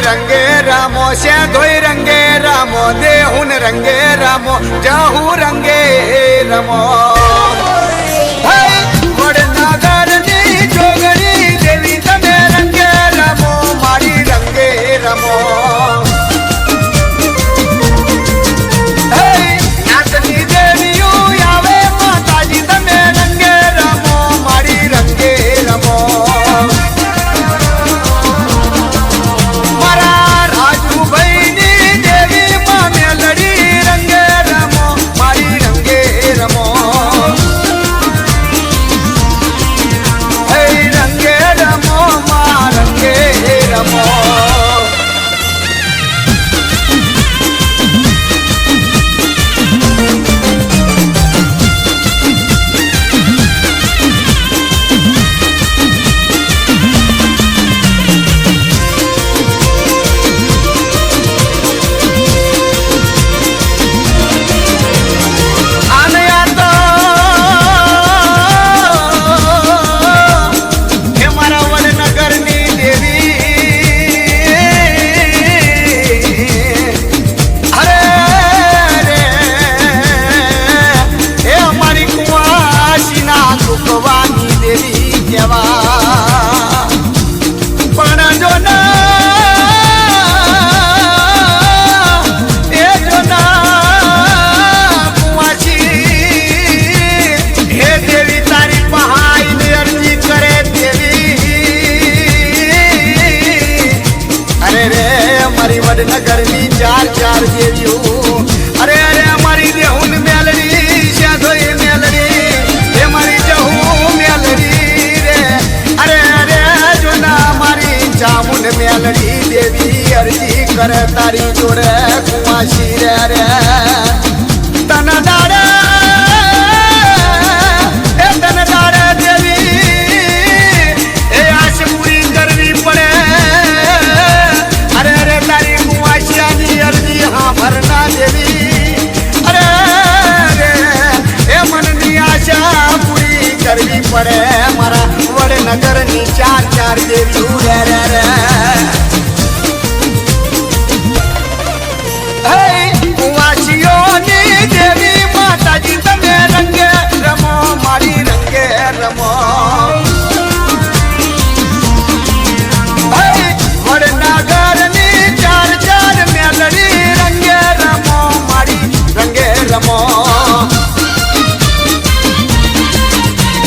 रंगे रामो से धोई रंगे रामो देहुन रंगे रामो जाहू रंगे रमो वडनगर नी जोगणी देवी तमे रंगे रमो मारी रंगे रमो नाचनी देवियों आवे माताजी तमे रंगे रमो मारी रंगे रमो वडनगर नी चार चार देवियों अरे अरे हमारी देहुन मेलड़ी श्याधोई मेलड़ी हे हमारी जहू मेलड़ी रे अरे अरे जो ना हमारी चामुंड मेलड़ी देवी अर्जी करे तारी जोड़े कुमाशी रे रे तनदारे तनदारे देवी ए आश पूरी करनी पड़े अरे अरे तारी अर्जी हाँ भरना देवी अरे रे ए मन नी आशा पूरी करनी पड़े मारा वडनगर नी चार चार देवी रे रे रे कुवासियों नी देवी माताजी तमे रंगे रमो मारी रंगे रमो वडनगर नी चार चार मेलड़ी रंगे रमो मारी रंगे रमो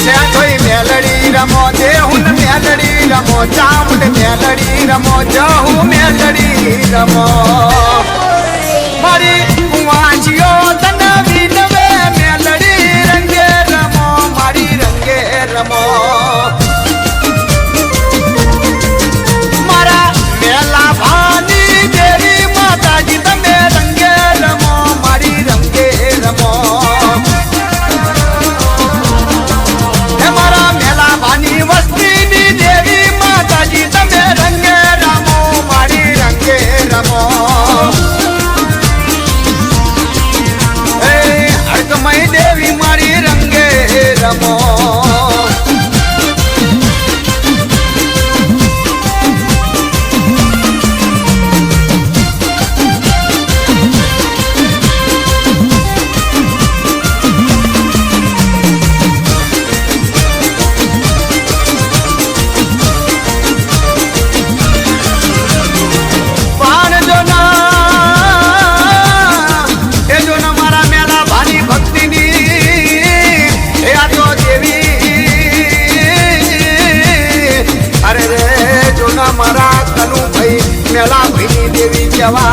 श्याधोई मेलड़ी रमो देहुन मेलड़ी रमो चामुंड मेलड़ी रमो जहू मेलड़ी रमो मारी कुंवासियों तनवी नवे मेलड़ी रंगे रमो मारी रंगे रमो मारा मेला भानी देवी माताजी तमे रंगे रमो मारी रंगे रमो मारा मेला भानी वस्ती नी देवी माताजी तमे रंगे रमो मारी रंगे रमो हड़कमई देवी मारी रंगे रमो मेला भई देवी जवा